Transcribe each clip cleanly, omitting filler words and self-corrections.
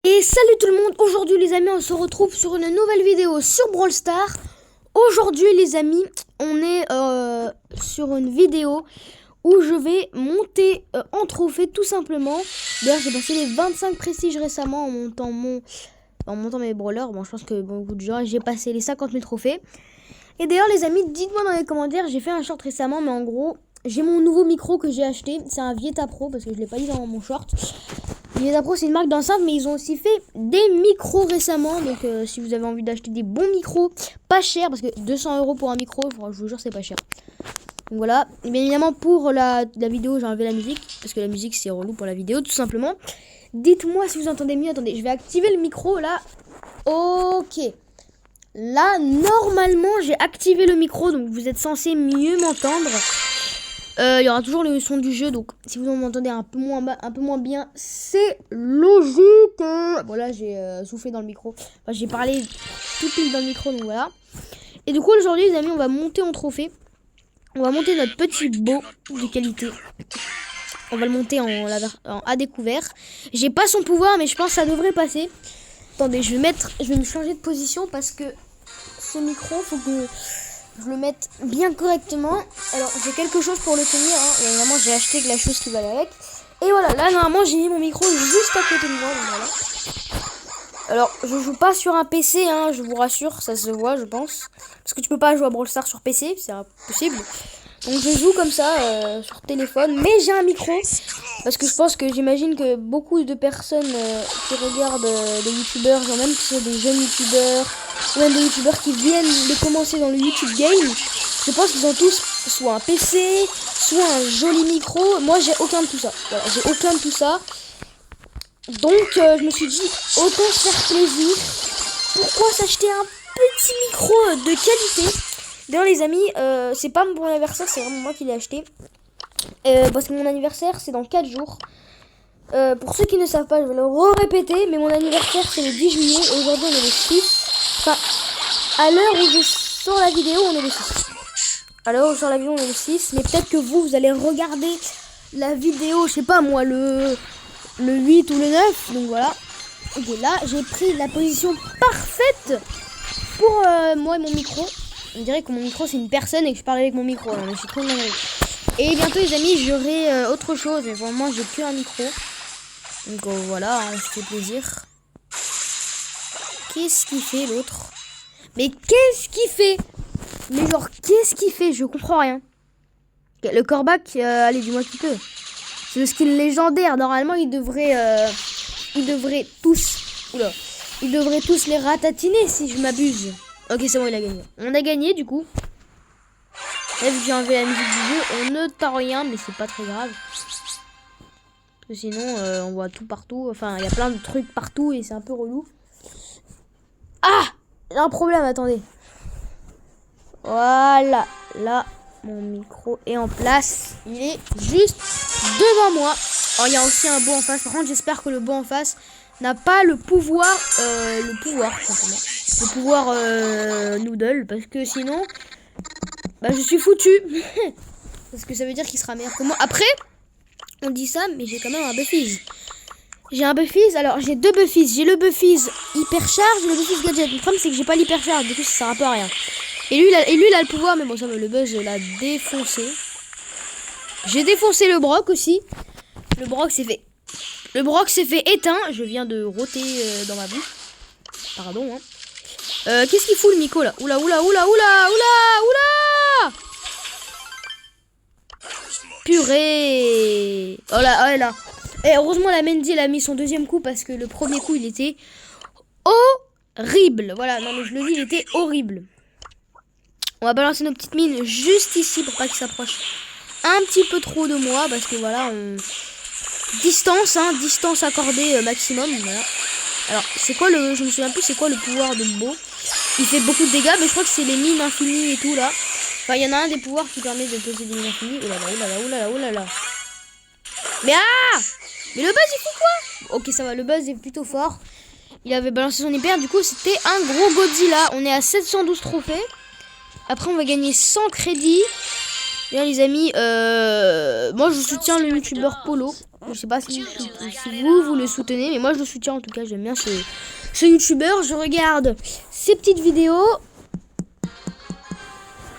Et salut tout le monde, aujourd'hui les amis on se retrouve sur une nouvelle vidéo sur Brawl Stars. Aujourd'hui les amis on est sur une vidéo où je vais monter en trophée tout simplement. D'ailleurs j'ai passé les 25 prestiges récemment en montant mes brawlers. Bon je pense que beaucoup de gens, j'ai passé les 50 000 trophées. Et d'ailleurs les amis dites-moi dans les commentaires, j'ai fait un short récemment mais en gros j'ai mon nouveau micro que j'ai acheté. C'est un Vieta Pro parce que je l'ai pas dit dans mon short. Vieta Pro c'est une marque d'enceinte mais ils ont aussi fait des micros récemment. Donc si vous avez envie d'acheter des bons micros pas chers, parce que 200 € pour un micro, je vous jure c'est pas cher. Donc voilà, et bien évidemment pour la vidéo j'ai enlevé la musique parce que la musique c'est relou pour la vidéo tout simplement. Dites-moi si vous entendez mieux. Attendez, je vais activer le micro là. Ok, là normalement j'ai activé le micro donc vous êtes censé mieux m'entendre. Il y aura toujours le son du jeu, donc si vous m'entendez un peu moins bien, c'est logique. Bon là j'ai soufflé dans le micro, enfin j'ai parlé tout pile dans le micro, donc voilà. Et du coup aujourd'hui les amis on va monter en trophée. On va monter notre petit beau de qualité. On va le monter en à découvert. J'ai pas son pouvoir mais je pense que ça devrait passer. Attendez, je vais me changer de position parce que ce micro faut que je le mette bien correctement. Alors j'ai quelque chose pour le tenir hein. Et évidemment j'ai acheté la chose qui va avec. Et voilà, là normalement j'ai mis mon micro juste à côté de moi, voilà. Alors je joue pas sur un PC hein, je vous rassure, ça se voit je pense. Parce que tu peux pas jouer à Brawl Stars sur PC, c'est impossible. Donc je joue comme ça sur téléphone, mais j'ai un micro. Parce que je pense que j'imagine que beaucoup de personnes qui regardent des youtubeurs, genre même qui sont des jeunes youtubeurs, ou même des youtubeurs qui viennent de commencer dans le YouTube game, je pense qu'ils ont tous soit un PC, soit un joli micro. Moi j'ai aucun de tout ça. Voilà, j'ai aucun de tout ça. Donc je me suis dit autant se faire plaisir. Pourquoi s'acheter un petit micro de qualité? D'ailleurs les amis, c'est pas pour mon anniversaire, c'est vraiment moi qui l'ai acheté. Parce que mon anniversaire c'est dans 4 jours. Pour ceux qui ne savent pas, je vais le répéter, mais mon anniversaire c'est le 10 juillet et aujourd'hui on est le 6. Enfin, à l'heure où je sors la vidéo, on est le 6. À l'heure où je sors la vidéo, on est le 6. Mais peut-être que vous allez regarder la vidéo, je sais pas moi, le 8 ou le 9. Donc voilà. Ok, là j'ai pris la position parfaite pour moi et mon micro. On dirait que mon micro c'est une personne et que je parle avec mon micro. Non, mais je suis trop malade. Et bientôt les amis j'aurai autre chose. Mais pour le moment j'ai plus un micro. Donc voilà, on se fait plaisir. Qu'est-ce qu'il fait l'autre? Mais qu'est-ce qu'il fait? Mais genre qu'est-ce qu'il fait? Je comprends rien. Le Corbac, allez dis-moi qui peut. C'est le skin légendaire. Normalement ils devraient tous... Oula. Ils devraient tous les ratatiner si je m'abuse. Ok c'est bon, il a gagné. On a gagné du coup. Là vu que j'ai enlevé la musique du jeu, on ne tend rien mais c'est pas très grave. Parce que sinon on voit tout partout. Enfin il y a plein de trucs partout et c'est un peu relou. Ah, j'ai un problème, attendez. Voilà, là mon micro est en place. Il est juste devant moi. Alors il y a aussi un beau en face. Par contre j'espère que le beau en face n'a pas le pouvoir simplement. Le pouvoir noodle, parce que sinon bah je suis foutu. Parce que ça veut dire qu'il sera meilleur que moi. Après on dit ça mais j'ai quand même un Buffies. J'ai un Buffies, alors j'ai deux Buffies. J'ai le Buffies hyper charge et le Buffies gadget. Le problème c'est que j'ai pas l'hyper charge, du coup ça sert un peu à rien. Et lui il a le pouvoir, mais bon ça va, le buzz l'a défoncé. J'ai défoncé le Brock aussi. Le Brock s'est fait éteint. Je viens de rôter dans ma bouche. Pardon hein. Qu'est-ce qu'il fout le Miko là? Oula. Purée. Oh là. Et heureusement la Mendy elle a mis son deuxième coup parce que le premier coup il était horrible. Voilà, non mais je le dis, il était horrible. On va balancer nos petites mines juste ici pour pas qu'ils s'approchent un petit peu trop de moi. Parce que voilà, distance accordée maximum. Voilà. Alors c'est quoi je me souviens plus c'est quoi le pouvoir de Beau. Il fait beaucoup de dégâts mais je crois que c'est les mines infinies et tout là. Enfin il y en a un des pouvoirs qui permet de poser des mines infinies. Oulala. Mais mais le buzz il fout quoi? Ok ça va, le buzz est plutôt fort. Il avait balancé son hyper, du coup c'était un gros Godzilla. On est à 712 trophées. Après on va gagner 100 crédits. Bien les amis, moi je soutiens le youtubeur Polo. Je sais pas si vous le soutenez, mais moi je le soutiens en tout cas. J'aime bien ce youtubeur. Je regarde ses petites vidéos.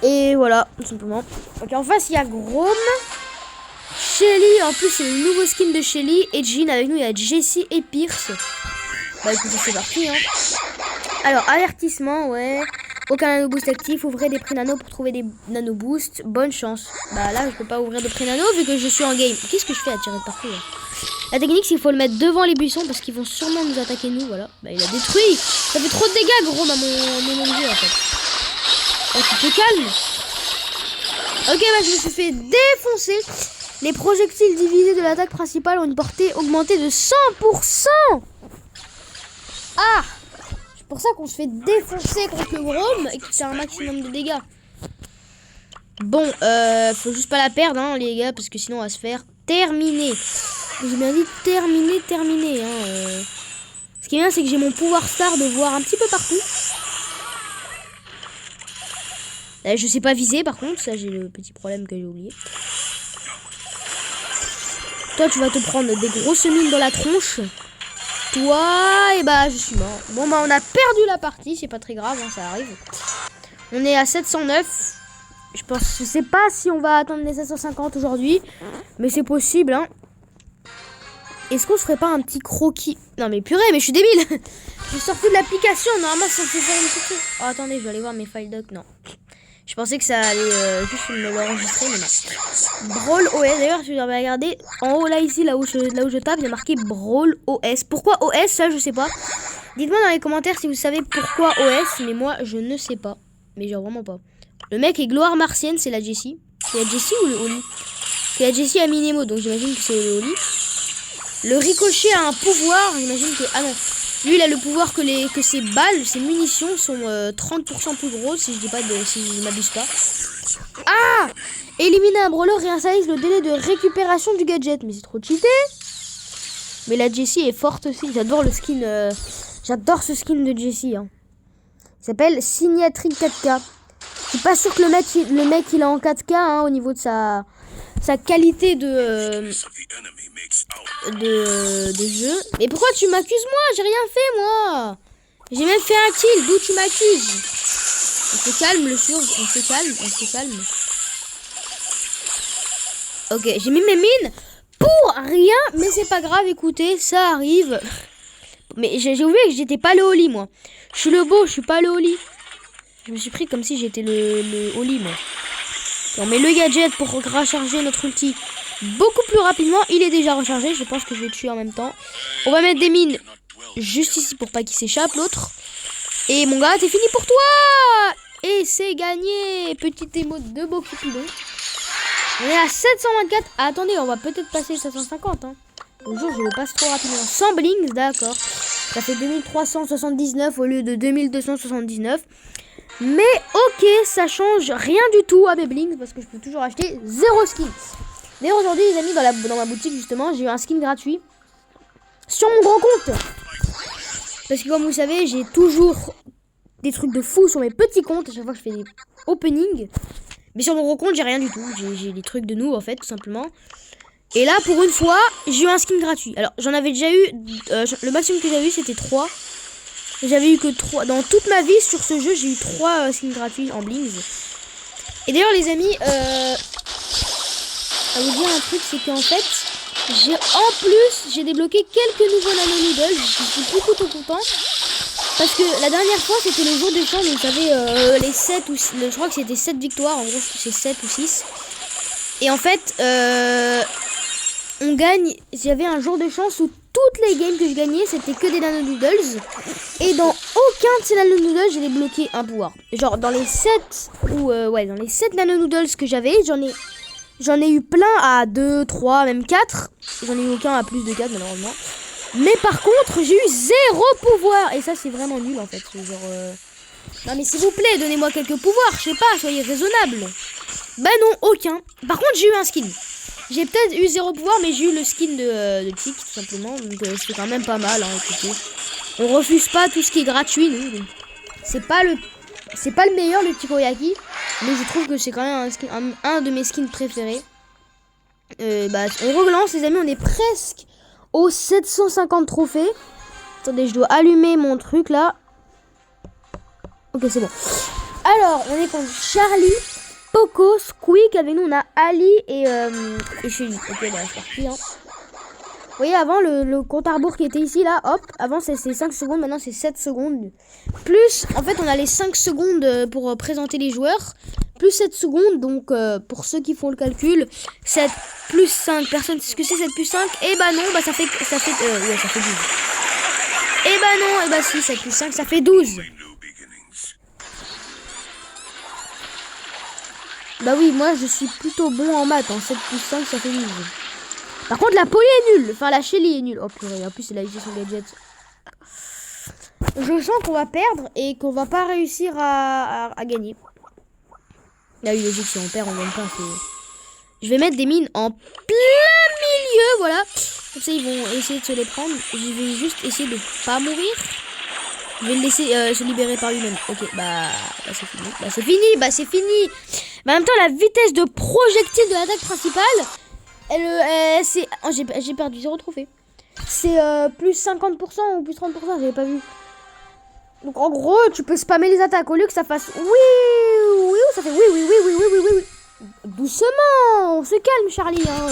Et voilà, tout simplement. Ok, en face il y a Grom. Shelly, en plus c'est le nouveau skin de Shelly. Et Jean avec nous, il y a Jessie et Pierce. Bah écoutez, c'est parti hein. Alors, avertissement, ouais. Aucun nano boost actif, ouvrez des prix nano pour trouver des nano boosts. Bonne chance. Bah là, je peux pas ouvrir de prix nano vu que je suis en game. Qu'est-ce que je fais à tirer de partout là? La technique, c'est qu'il faut le mettre devant les buissons parce qu'ils vont sûrement nous attaquer nous. Voilà. Bah il a détruit. Ça fait trop de dégâts, gros, à mon MG en fait. Oh, tu te calmes. Ok, bah je me suis fait défoncer. Les projectiles divisés de l'attaque principale ont une portée augmentée de 100%. Ah! C'est pour ça qu'on se fait défoncer contre le Grom et que c'est un maximum de dégâts. Bon, faut juste pas la perdre, hein, les gars, parce que sinon on va se faire terminer. J'ai bien dit terminer. Hein, Ce qui est bien, c'est que j'ai mon pouvoir star de voir un petit peu partout. Là, je sais pas viser, par contre, ça j'ai le petit problème que j'ai oublié. Toi, tu vas te prendre des grosses mines dans la tronche. Toi, et bah je suis mort. Bon bah on a perdu la partie, c'est pas très grave, hein, ça arrive. On est à 709. Je sais pas si on va atteindre les 750 aujourd'hui, mais c'est possible, hein. Est-ce qu'on se ferait pas un petit croquis? Non mais purée, mais je suis débile. Je suis sorti de l'application, normalement ça fait faire une petite... Oh attendez, je vais aller voir mes file doc, non. Je pensais que ça allait juste me l'enregistrer, mais non. Brawl OS, d'ailleurs, si vous avez regardé, en haut là, ici, là où je tape, il y a marqué Brawl OS. Pourquoi OS, ça, je sais pas. Dites-moi dans les commentaires si vous savez pourquoi OS, mais moi, je ne sais pas. Mais genre vraiment pas. Le mec est gloire martienne, c'est la Jessie. C'est la Jessie ou le Oli? C'est la Jessie à Minemo, donc j'imagine que c'est le Oli. Le ricochet a un pouvoir, j'imagine que... Ah non. Lui, il a le pouvoir que ses balles, ses munitions sont 30% plus grosses, si je ne m'abuse pas. Ah! Éliminer un brawler réinitialise le délai de récupération du gadget. Mais c'est trop cheaté. Mais la Jessie est forte aussi. J'adore le skin. J'adore ce skin de Jessie. Hein. Il s'appelle Signatric 4K. Je suis pas sûr que le mec il est en 4K hein, au niveau de sa qualité de jeu. Mais pourquoi tu m'accuses moi? J'ai rien fait moi. J'ai même fait un kill. D'où tu m'accuses? On se calme le sur. On se calme. Ok, j'ai mis mes mines pour rien. Mais c'est pas grave, écoutez, ça arrive. Mais j'ai oublié que j'étais pas le Oli moi. Je suis le beau, je suis pas le Oli. Je me suis pris comme si j'étais le Oli moi. On met le gadget pour recharger notre ulti beaucoup plus rapidement. Il est déjà rechargé. Je pense que je vais le tuer en même temps. On va mettre des mines juste ici pour pas qu'il s'échappe l'autre. Et mon gars, c'est fini pour toi. Et c'est gagné. Petite émote de beau Cupidon. On est à 724. Ah, attendez, on va peut-être passer 750. Hein. Bonjour, je le passe trop rapidement. Sans blinks, d'accord. Ça fait 2379 au lieu de 2279. Mais ok, ça change rien du tout à mes blinks parce que je peux toujours acheter 0 skins. D'ailleurs aujourd'hui les amis, dans ma boutique justement, j'ai eu un skin gratuit sur mon grand compte. Parce que comme vous savez, j'ai toujours des trucs de fou sur mes petits comptes à chaque fois que je fais des openings. Mais sur mon gros compte, j'ai rien du tout. J'ai des trucs de nous en fait, tout simplement. Et là, pour une fois, j'ai eu un skin gratuit. Alors j'en avais déjà eu, le maximum que j'avais eu c'était 3. J'avais eu que 3. Dans toute ma vie sur ce jeu, j'ai eu 3 skins gratuits en blings. Et d'ailleurs les amis, à vous dire un truc, c'est qu'en fait, j'ai débloqué quelques nouveaux nano noodles. Je suis beaucoup trop content. Parce que la dernière fois, c'était le jour des champs. Vous savez, les 7 ou 6, je crois que c'était 7 victoires. En gros, c'est 7 ou 6. Et en fait, on gagne. J'avais un jour de chance où toutes les games que je gagnais, c'était que des nano noodles. Et dans aucun de ces nano noodles, j'ai débloqué un pouvoir. Genre, dans les 7 dans les 7 nano noodles que j'avais, j'en ai eu plein à 2, 3, même 4. J'en ai eu aucun à plus de 4 malheureusement. Mais par contre, j'ai eu 0 pouvoir. Et ça, c'est vraiment nul en fait. Genre, non mais s'il vous plaît, donnez-moi quelques pouvoirs. Je sais pas, soyez raisonnable. Bah non, aucun. Par contre, j'ai eu un skin. J'ai peut-être eu 0 pouvoir, mais j'ai eu le skin de Tic, tout simplement. Donc c'est quand même pas mal, hein, écoutez. On refuse pas tout ce qui est gratuit, nous. C'est pas le meilleur, le Tikoyaki. Mais je trouve que c'est quand même un de mes skins préférés. On relance les amis, on est presque aux 750 trophées. Attendez, je dois allumer mon truc là. Ok, c'est bon. Alors, on est contre Charlie, Poco, Squeak. Avec nous, on a Ali et Shelly. Ok, bah c'est parti. Hein. Vous voyez, avant, le compte à rebours qui était ici, là, hop. Avant, c'est 5 secondes, maintenant, c'est 7 secondes. Plus, en fait, on a les 5 secondes pour présenter les joueurs. Plus 7 secondes, donc pour ceux qui font le calcul, 7 plus 5, personne sait ce que c'est, 7 plus 5. Et bah non, bah ça fait 12. Et bah non, et bah si, 7 plus 5, ça fait 12. Bah oui, moi je suis plutôt bon en maths, hein. 7 plus 5, ça fait 12. Par contre, la Polly est nulle, enfin la Shelly est nulle. Oh purée, en plus elle a utilisé son gadget. Je sens qu'on va perdre et qu'on va pas réussir à gagner. Là, oui, logique, si on perd, on gagne pas. Je vais mettre des mines en plein milieu, voilà. Comme ça, ils vont essayer de se les prendre. Je vais juste essayer de pas mourir. Je vais le laisser se libérer par lui-même. Ok, bah c'est fini. C'est fini. Mais en même temps, la vitesse de projectile de l'attaque principale, c'est... Oh, j'ai perdu 0 trophée. C'est plus 50% ou plus 30%, j'avais pas vu. Donc en gros, tu peux spammer les attaques au lieu que ça fasse oui, ça fait oui. Doucement, on se calme Charlie. Hein.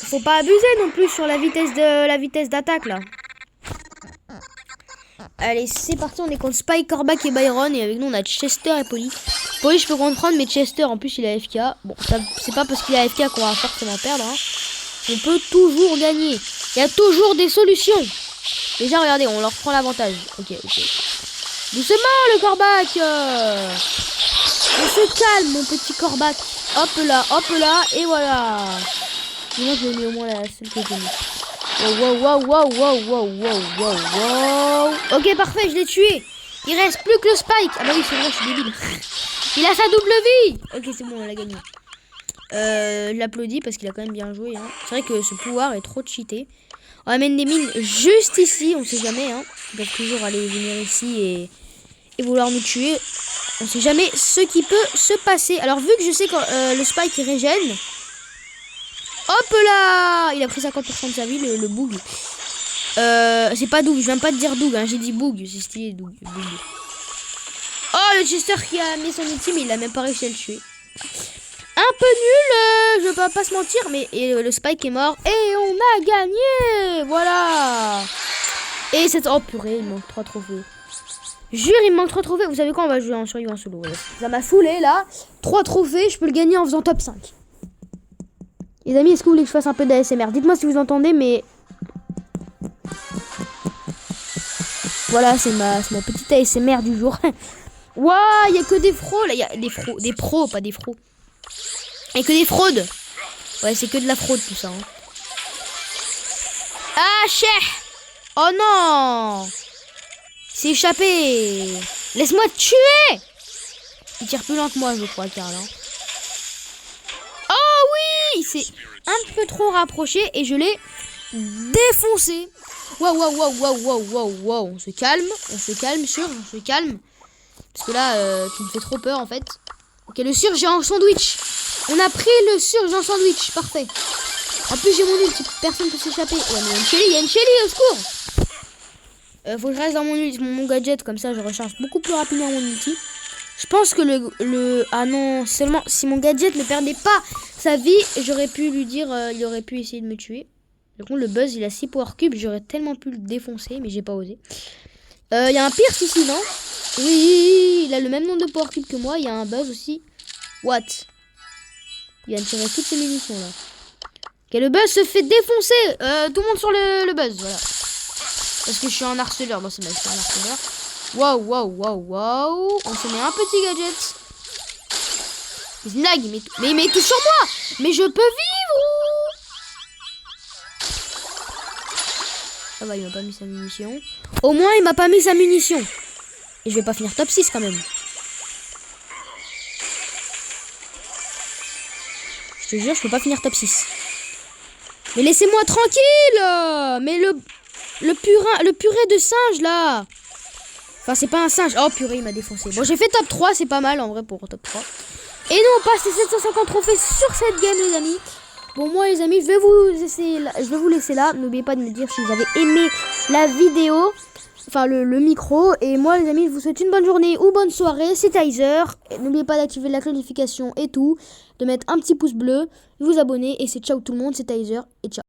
Faut pas abuser non plus sur la vitesse d'attaque là. Allez, c'est parti, on est contre Spike, Corbac et Byron et avec nous on a Chester et Polly. Polly je peux comprendre, mais Chester en plus il a AFK. Bon, c'est pas parce qu'il a AFK qu'on va forcément perdre. Hein. On peut toujours gagner. Il y a toujours des solutions. Déjà, regardez, on leur prend l'avantage. Ok. Doucement, le Corbac. On se calme, mon petit Corbac. Hop là, et voilà. Moi, je vais mis au moins la seule que j'ai mis. Wow. Ok, parfait, je l'ai tué. Il reste plus que le Spike. Ah bah oui, c'est vrai, je suis débile. Il a sa double vie. Ok, c'est bon, on l'a gagné. Je l'applaudis parce qu'il a quand même bien joué. Hein. C'est vrai que ce pouvoir est trop cheaté. On amène des mines juste ici, on sait jamais. Hein. Ils peuvent toujours aller venir ici et vouloir nous tuer. On sait jamais ce qui peut se passer. Alors vu que je sais que le Spike il régène. Hop là, il a pris 50% de sa vie, le Boog. C'est pas Doug, je viens pas de dire Doug, hein. J'ai dit Boog, c'est stylé Doug. Oh, le Chester qui a mis son ultime, il a même pas réussi à le tuer. Un peu nul, je vais pas se mentir, mais le Spike est mort et on a gagné, voilà. Et cette... Oh purée, il manque 3 trophées. Jure, il me manque 3 trophées. Vous savez quoi, on va jouer en survivant solo. Ouais. Ça m'a saoulé là. 3 trophées, je peux le gagner en faisant top 5. Les amis, est-ce que vous voulez que je fasse un peu d'ASMR? Dites-moi si vous entendez, mais... Voilà, c'est ma petite ASMR du jour. Waouh, il y a que des fros là. Il y a des pros, pas des fros. Et que des fraudes. Ouais, c'est que de la fraude tout ça. Hein. Ah, chef. Oh non. C'est échappé. Laisse-moi te tuer. Il tire plus loin que moi, je crois, Karl. Hein. Oh oui. Il s'est un peu trop rapproché et je l'ai défoncé. Waouh. On se calme, sûr, on se calme. Parce que là, tu me fais trop peur en fait. Ok, le surge en sandwich. On a pris le surge en sandwich, parfait. En plus j'ai mon ulti, personne ne peut s'échapper. Ouais, mais il y a une Shelly, au secours. Faut que je reste dans mon gadget, comme ça je recharge beaucoup plus rapidement mon ulti. Je pense que ah non, seulement si mon gadget ne perdait pas sa vie, j'aurais pu lui dire, il aurait pu essayer de me tuer. Par contre le Buzz il a 6 power cubes, j'aurais tellement pu le défoncer, mais j'ai pas osé. Il y a un Pierce ici, non? Oui, il a le même nombre de power cubes que moi, il y a un Buzz aussi. What? Il vient de tirer toutes ses munitions là. Ok, le Buzz se fait défoncer. Tout le monde sur le Buzz, voilà. Parce que je suis un harceleur. Moi, c'est un harceleur. Waouh. On se met un petit gadget. Snag, mais tout sur moi. Mais je peux vivre. Ça va, il m'a pas mis sa munition. Au moins, il m'a pas mis sa munition. Et je vais pas finir top 6 quand même. Je te jure, je peux pas finir top 6. Mais laissez-moi tranquille. Mais le purée de singe là. Enfin, c'est pas un singe. Oh purée, il m'a défoncé. Bon, j'ai fait top 3, c'est pas mal en vrai pour top 3. Et nous, on passe les 750 trophées sur cette game, les amis. Bon, moi les amis, je vais vous laisser là. N'oubliez pas de me dire si vous avez aimé la vidéo, enfin le micro. Et moi les amis, je vous souhaite une bonne journée ou bonne soirée. C'est Tizer. N'oubliez pas d'activer la notification et tout, de mettre un petit pouce bleu, vous abonner. Et c'est ciao tout le monde, c'est Tizer et ciao.